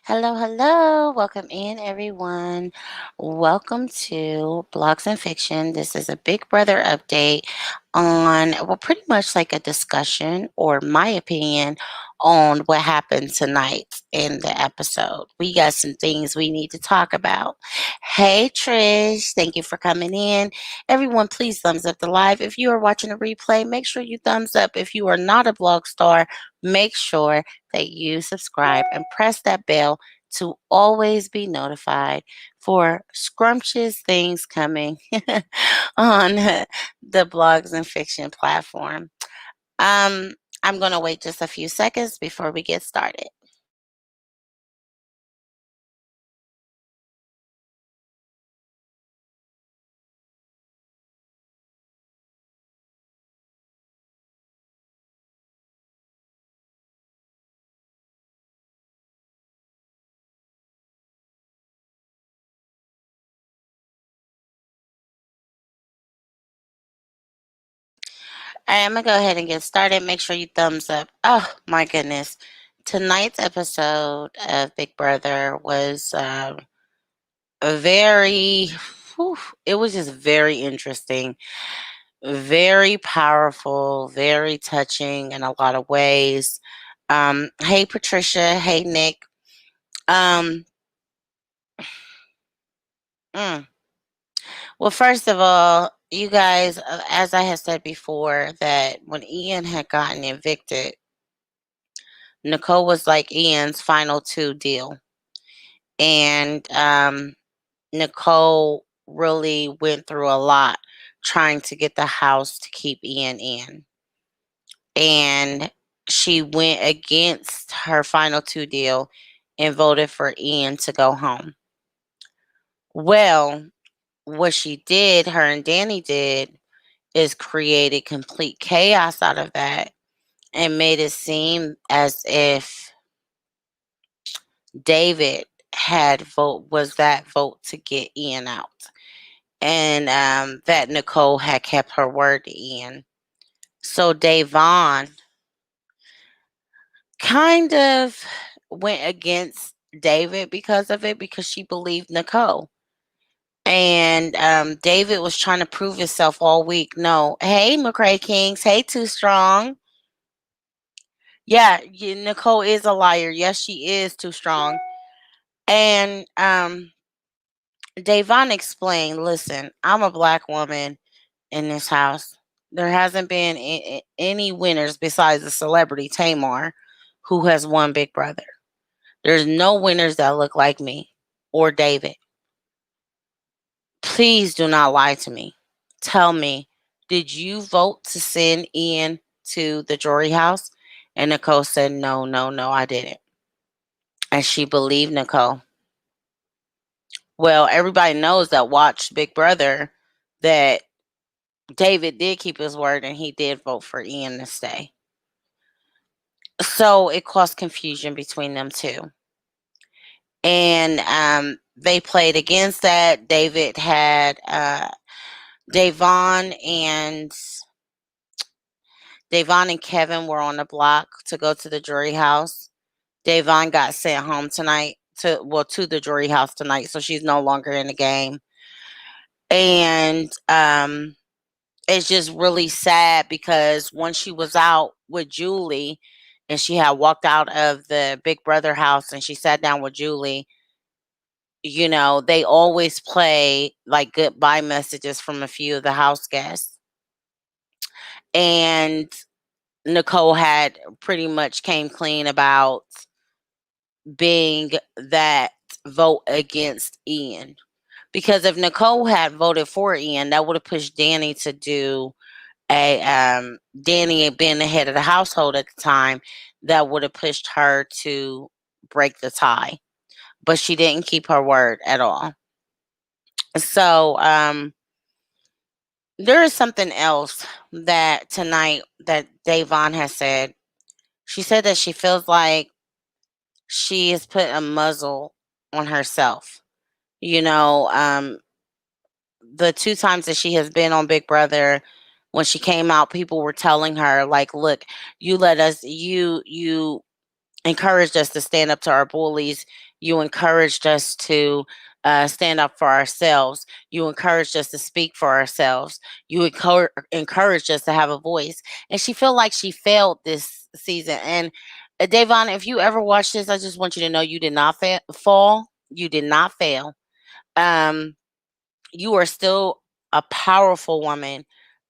Hello, hello. Welcome in, everyone. Welcome to Blogs and Fiction. This is a Big Brother update on, well, pretty much like a discussion or my opinion on what happened tonight in the episode. We got some things we need to talk about. Hey, Trish. Thank you for coming in. Everyone, please thumbs up the live. If you are watching a replay, make sure you thumbs up. If you are not a blog star, make sure that you subscribe and press that bell to always be notified for scrumptious things coming on the blogs and fiction platform. Um, I'm going to wait just a few seconds before we get started. All right, I'm going to go ahead and get started. Make sure you thumbs up. Oh, my goodness. Tonight's episode of Big Brother was a very, whew, it was just very interesting. Very powerful, very touching in a lot of ways. Hey Patricia, hey Nick. Um, mm. Well, first of all, you guys, as I had said before, that when Ian had gotten evicted, Nicole was like Ian's final two deal, and Nicole really went through a lot trying to get the house to keep Ian in. And she went against her final two deal and voted for Ian to go home. Well, what she did, her and Danny did, is created complete chaos out of that and made it seem as if David was that vote to get Ian out. And that Nicole had kept her word to Ian. So Davon kind of went against David because of it, because she believed Nicole. And David was trying to prove himself all week. No, hey, McCray Kings. Hey, Too Strong. Yeah, Nicole is a liar. Yes, she is Too Strong. And Davon explained, listen, I'm a black woman in this house. There hasn't been any winners besides the celebrity Tamar, who has won Big Brother. There's no winners that look like me or David. Please do not lie to me. Tell me, did you vote to send Ian to the jury house? And Nicole said, no, no, no, I didn't. And she believed Nicole. Well, everybody knows that watched Big Brother that David did keep his word and he did vote for Ian to stay. So it caused confusion between them two. And they played against that. David had Davon and Kevin were on the block to go to the jury house. Davon got sent home tonight to the jury house tonight, so she's no longer in the game. And it's just really sad because when she was out with Julie and she had walked out of the Big Brother house and she sat down with Julie, they always play like goodbye messages from a few of the house guests. And Nicole had pretty much came clean about being that vote against Ian. Because if Nicole had voted for Ian, that would have pushed Danny to do Danny being the head of the household at the time, that would have pushed her to break the tie. But she didn't keep her word at all. So there is something else that tonight that Davon has said. She said that she feels like she has put a muzzle on herself. You know, the two times that she has been on Big Brother, when she came out, people were telling her, like, look, you let us, you encouraged us to stand up to our bullies. You encouraged us to stand up for ourselves. You encouraged us to speak for ourselves. You encouraged us to have a voice. And she felt like she failed this season. And Davon, if you ever watch this, I just want you to know you did not fall. You did not fail. Um, you are still a powerful woman,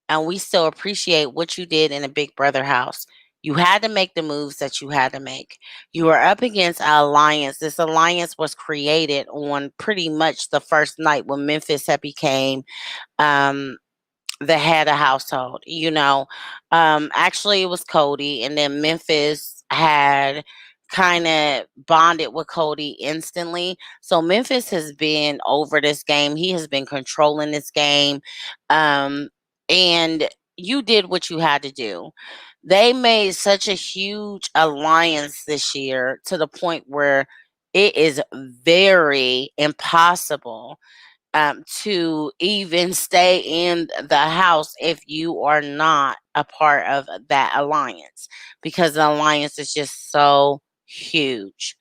and we still appreciate what you did in a Big Brother house. You had to make the moves that you had to make. You were up against an alliance. This alliance was created on pretty much the first night when Memphis had became um, the head of household. Actually, it was Cody, and then Memphis had kind of bonded with Cody instantly. So Memphis has been over this game. He has been controlling this game. Um, and you did what you had to do. They made such a huge alliance this year to the point where it is very impossible to even stay in the house if you are not a part of that alliance, because the alliance is just so huge.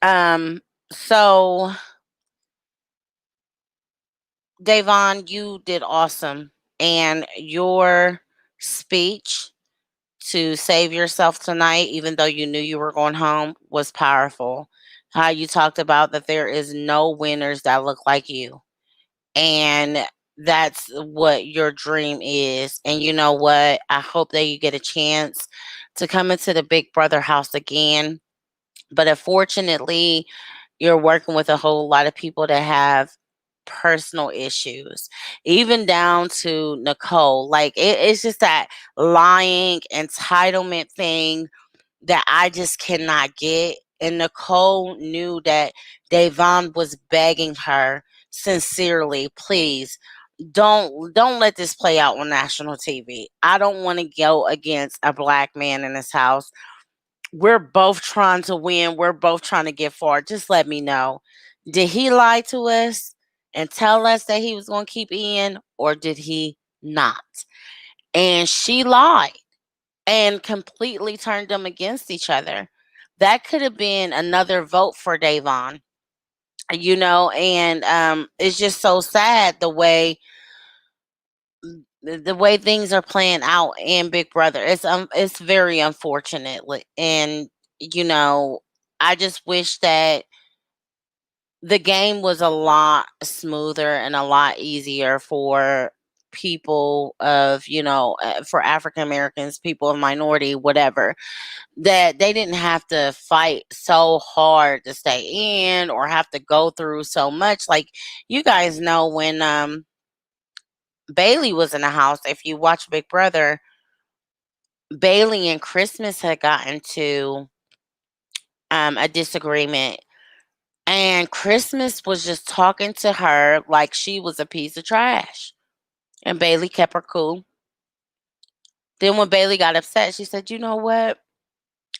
Um, so Davon, you did awesome, and your speech to save yourself tonight, even though you knew you were going home, was powerful. How you talked about that there is no winners that look like you, and that's what your dream is. And you know what? I hope that you get a chance to come into the Big Brother house again. But unfortunately, you're working with a whole lot of people that have personal issues, even down to Nicole. Like, it's just that lying entitlement thing that I just cannot get. And Nicole knew that Davon was begging her sincerely, please don't let this play out on national TV. I don't want to go against a black man in this house. We're both trying to win. We're both trying to get far. Just let me know. Did he lie to us and tell us that he was going to keep Ian, or did he not? And she lied and completely turned them against each other. That could have been another vote for Davon, and it's just so sad the way things are playing out in Big Brother. It's very unfortunate, and you know, I just wish that the game was a lot smoother and a lot easier for people of, for African Americans, people of minority, whatever, that they didn't have to fight so hard to stay in or have to go through so much. Like, you guys know when Bailey was in the house, if you watch Big Brother, Bailey and Christmas had gotten to a disagreement, and Christmas was just talking to her like she was a piece of trash, and Bailey kept her cool. Then when Bailey got upset, she said, "You know what?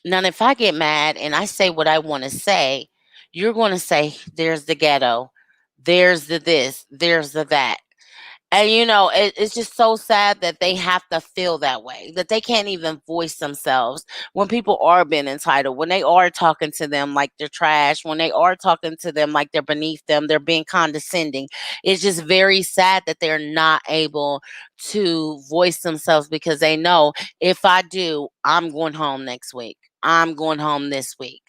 Now, if I get mad and I say what I want to say, you're going to say there's the ghetto, there's the this, there's the that." And it's just so sad that they have to feel that way, that they can't even voice themselves when people are being entitled, when they are talking to them like they're trash, when they are talking to them like they're beneath them, they're being condescending. It's just very sad that they're not able to voice themselves, because they know, if I do, I'm going home next week. I'm going home this week.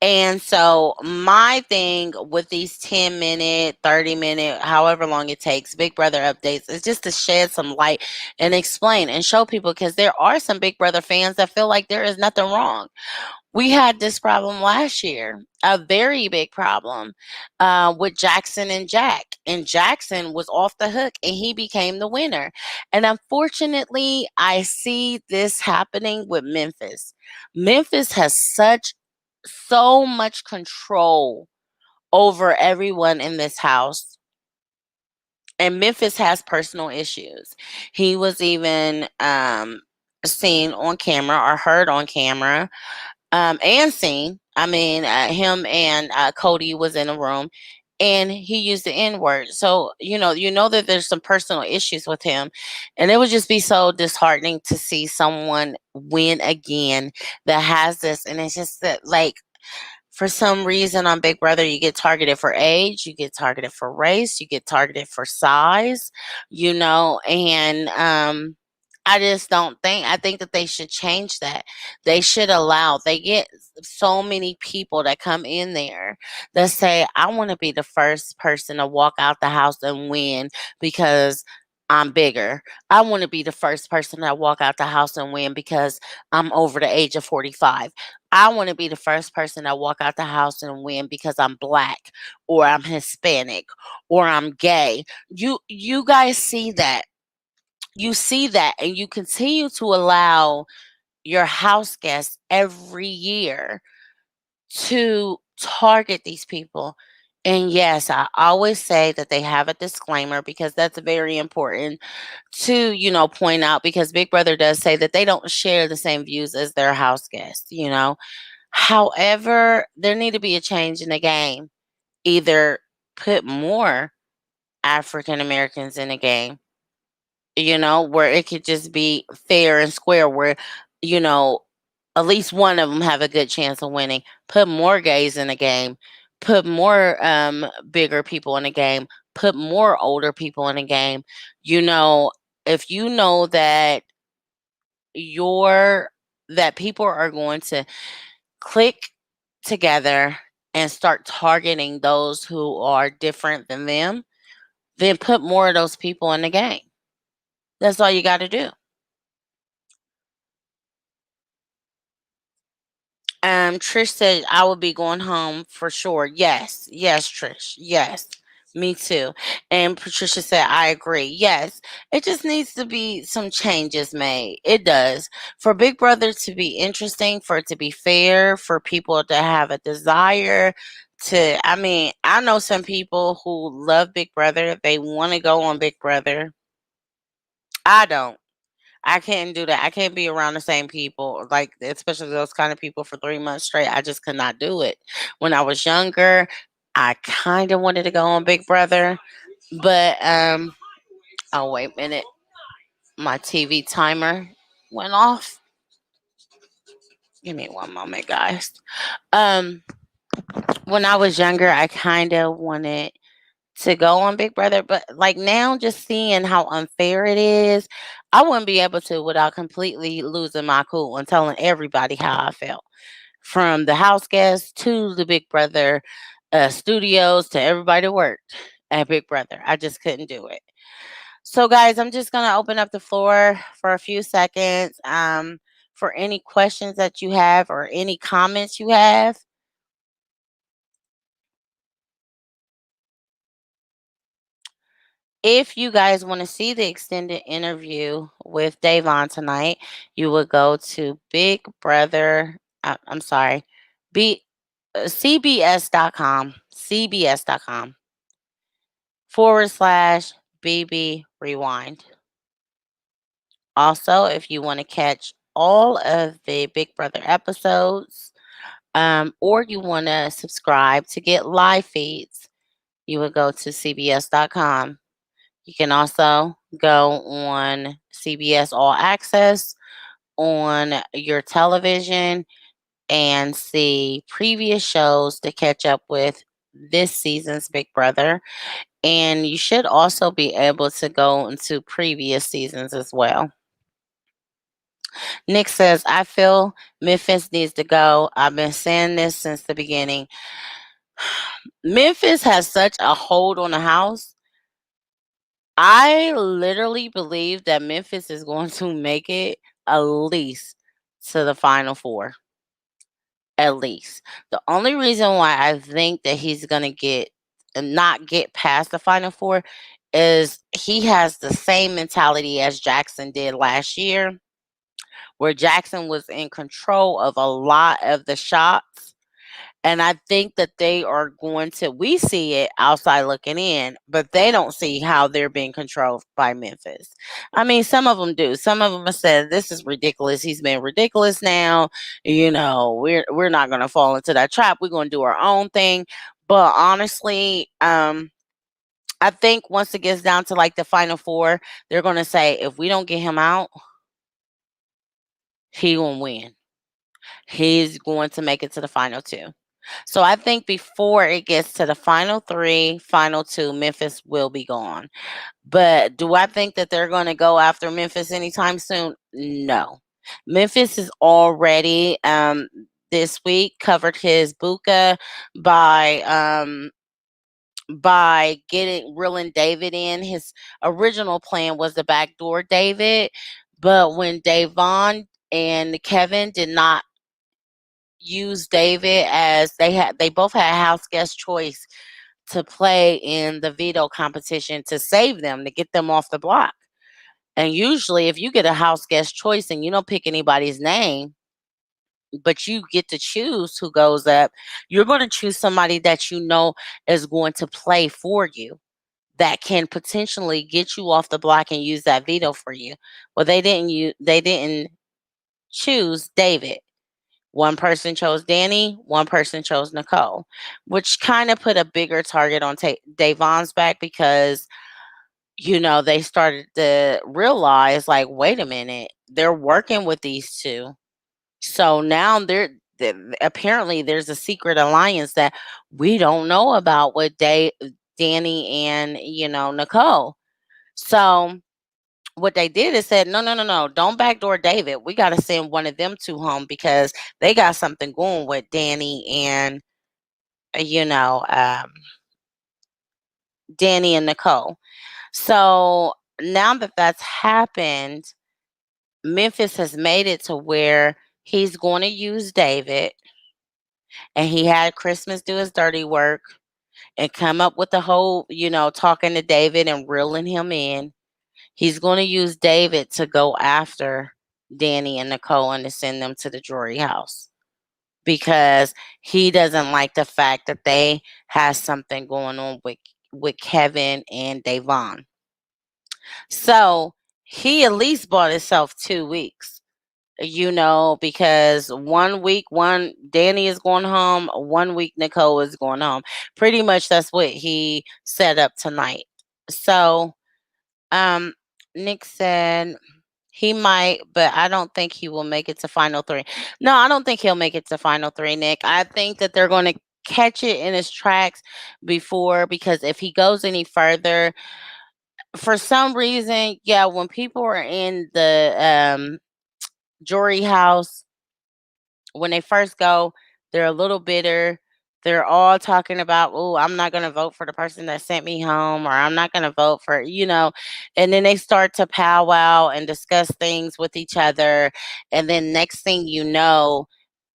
And so my thing with these 10-minute, 30-minute, however long it takes, Big Brother updates is just to shed some light and explain and show people, because there are some Big Brother fans that feel like there is nothing wrong. We had this problem last year, a very big problem with Jackson and Jack. And Jackson was off the hook and he became the winner. And unfortunately, I see this happening with Memphis. Memphis has so much control over everyone in this house. And Memphis has personal issues. He was even seen on camera, or heard on camera, and seen. I mean, him and Cody was in a room, and he used the N word. So, you know that there's some personal issues with him. And it would just be so disheartening to see someone win again that has this. And it's just that, like, for some reason on Big Brother, you get targeted for age, you get targeted for race, you get targeted for size, and I just don't think, I think that they should change that. They should allow, they get so many people that come in there that say, I want to be the first person to walk out the house and win because I'm bigger. I want to be the first person to walk out the house and win because I'm over the age of 45. I want to be the first person to walk out the house and win because I'm black or I'm Hispanic or I'm gay. You guys see that. You see that, and you continue to allow your house guests every year to target these people. And yes, I always say that they have a disclaimer because that's very important to, point out, because Big Brother does say that they don't share the same views as their house guests. However, there need to be a change in the game. Either put more African Americans in the game, where it could just be fair and square, where, you know, at least one of them have a good chance of winning. Put more gays in the game, put more bigger people in the game, put more older people in the game. You know, if you know that your that people are going to click together and start targeting those who are different than them, then put more of those people in the game. That's all you got to do. Trish said I will be going home for sure. Yes, yes, Trish. Yes, me too. And Patricia said I agree. Yes, it just needs to be some changes made. It does, for Big Brother to be interesting, for it to be fair, for people to have a desire to. I mean, I know some people who love Big Brother. They want to go on Big Brother. I don't. I can't do that. I can't be around the same people, like, especially those kind of people, for 3 months straight. I just could not do it. When I was younger, I kind of wanted to go on Big Brother, but oh, wait a minute, my TV timer went off. Give me one moment, guys. Um, when I was younger, I kind of wanted to go on Big Brother, but like now, just seeing how unfair it is, I wouldn't be able to without completely losing my cool and telling everybody how I felt, from the house guests to the Big Brother studios to everybody that worked at Big Brother. I just couldn't do it. So, guys, I'm just gonna open up the floor for a few seconds, for any questions that you have or any comments you have. If you guys want to see the extended interview with Davon tonight, you would go to Big Brother. I'm sorry, B CBS.com, CBS.com /BB Rewind. Also, if you want to catch all of the Big Brother episodes, or you want to subscribe to get live feeds, you would go to CBS.com. You can also go on CBS All Access on your television and see previous shows to catch up with this season's Big Brother. And you should also be able to go into previous seasons as well. Nick says, I feel Memphis needs to go. I've been saying this since the beginning. Memphis has such a hold on the house. I literally believe that Memphis is going to make it at least to the final four. At least. The only reason why I think that he's going to not get past the final four is he has the same mentality as Jackson did last year, where Jackson was in control of a lot of the shots. And I think that they are going to, we see it outside looking in, but they don't see how they're being controlled by Memphis. I mean, some of them do. Some of them have said, this is ridiculous. He's been ridiculous now. We're not going to fall into that trap. We're going to do our own thing. But honestly, I think once it gets down to like the final four, they're gonna say if we don't get him out, he gonna win. He's going to make it to the final two. So I think before it gets to the final three, final two, Memphis will be gone. But do I think that they're going to go after Memphis anytime soon? No. Memphis is already this week covered his buka by getting reeling David in. His original plan was to backdoor David, but when Davon and Kevin did not use David, as they both had house guest choice to play in the veto competition to save them, to get them off the block. And usually if you get a house guest choice and you don't pick anybody's name, but you get to choose who goes up, you're going to choose somebody that you know is going to play for you, that can potentially get you off the block and use that veto for you. Well, they didn't choose David. One person chose Danny, one person chose Nicole, which kind of put a bigger target on Davon's back, because they started to realize, like, wait a minute, they're working with these two. So now apparently there's a secret alliance that we don't know about with Danny and Nicole. So what they did is said, no, no, no, no, don't backdoor David. We got to send one of them two home because they got something going with Danny and uh, you know um, Danny and Nicole. So now that that's happened, Memphis has made it to where he's going to use David, and he had Christmas do his dirty work and come up with the whole, talking to David and reeling him in. He's going to use David to go after Danny and Nicole and to send them to the Drury house, because he doesn't like the fact that they have something going on with Kevin and Davon. So he at least bought himself 2 weeks, because one week, one Danny is going home, one week Nicole is going home. Pretty much that's what he set up tonight. So, um, Nick said he might, but I don't think he will make it to final three. No, I don't think he'll make it to final three, Nick. I think that they're going to catch it in his tracks before, because if he goes any further, for some reason, yeah, when people are in the jury house, when they first go, they're a little bitter. They're all talking about, oh, I'm not going to vote for the person that sent me home, or I'm not going to vote for, and then they start to powwow and discuss things with each other. And then next thing you know,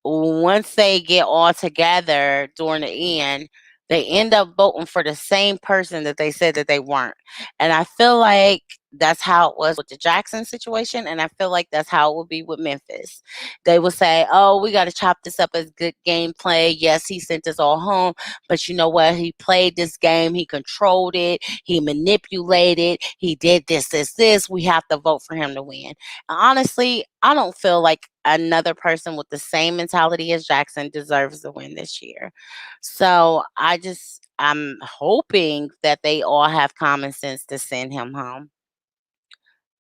once they get all together during the end, they end up voting for the same person that they said that they weren't. And I feel like that's how it was with the Jackson situation. And I feel like that's how it will be with Memphis. They will say, oh, we got to chop this up as good gameplay. Yes, he sent us all home, but you know what? He played this game. He controlled it. He manipulated. He did this, this, this. We have to vote for him to win. Honestly, I don't feel like another person with the same mentality as Jackson deserves to win this year. So I'm hoping that they all have common sense to send him home.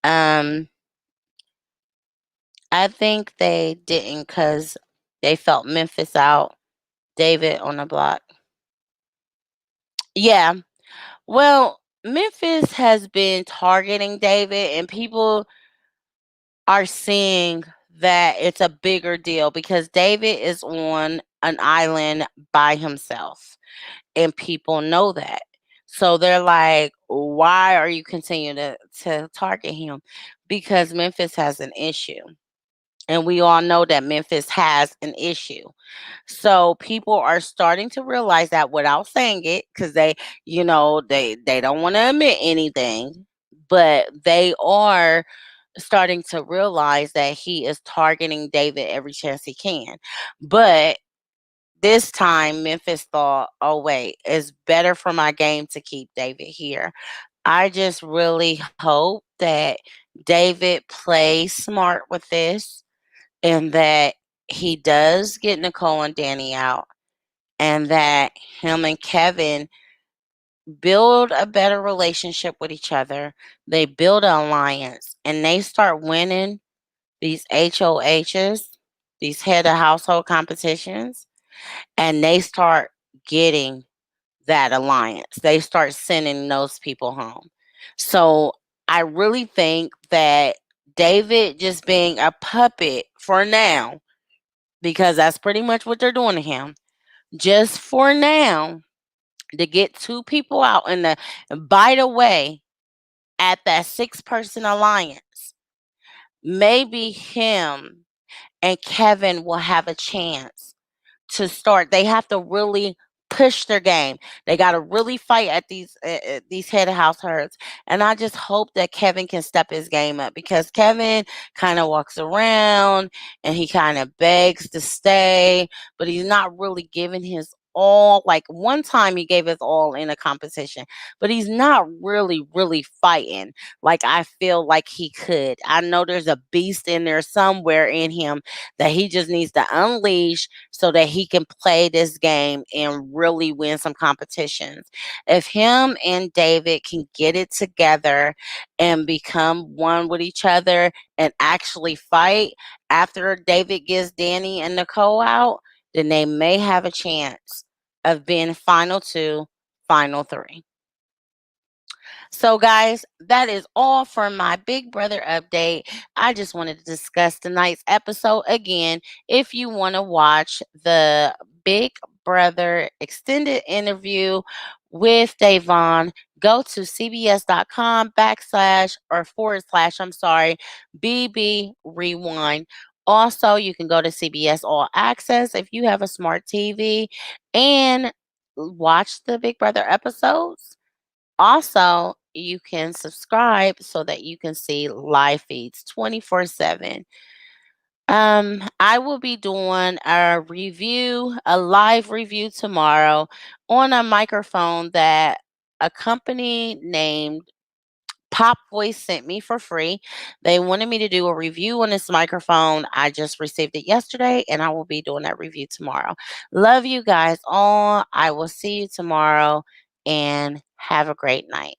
Um, I think they didn't because they felt Memphis out, David on the block. Yeah. Well, Memphis has been targeting David, and people are seeing that it's a bigger deal because David is on an island by himself, and people know that. So they're like, why are you continuing to target him? Because Memphis has an issue. And we all know that Memphis has an issue. So people are starting to realize that without saying it, because they don't want to admit anything, but they are starting to realize that he is targeting David every chance he can. But this time, Memphis thought, oh, wait, it's better for my game to keep David here. I just really hope that David plays smart with this, and that he does get Nicole and Danny out, and that him and Kevin build a better relationship with each other. They build an alliance and they start winning these HOHs, these head of household competitions, and they start getting that alliance. They start sending those people home. So I really think that David just being a puppet for now, because that's pretty much what they're doing to him, just for now, to get two people out and to bite away at that six-person alliance, maybe him and Kevin will have a chance to start. They have to really push their game. They got to really fight at these head of households. And I just hope that Kevin can step his game up, because Kevin kind of walks around and he kind of begs to stay, but he's not really giving his all. Like one time he gave his all in a competition, but he's not really fighting like I feel like he could. I know there's a beast in there somewhere in him that he just needs to unleash so that he can play this game and really win some competitions. If him and David can get it together and become one with each other and actually fight after David gets Danny and Nicole out, then they may have a chance of being final two, final three. So, guys, that is all for my Big Brother update. I just wanted to discuss tonight's episode again. If you want to watch the Big Brother extended interview with Davon, go to cbs.com backslash or forward slash, BB Rewind. Also, you can go to CBS All Access if you have a smart TV and watch the Big Brother episodes. Also, you can subscribe so that you can see live feeds 24/7. I will be doing a live review tomorrow on a microphone that a company named Pop Voice sent me for free. They wanted me to do a review on this microphone. I just received it yesterday and I will be doing that review tomorrow. Love you guys all. I will see you tomorrow and have a great night.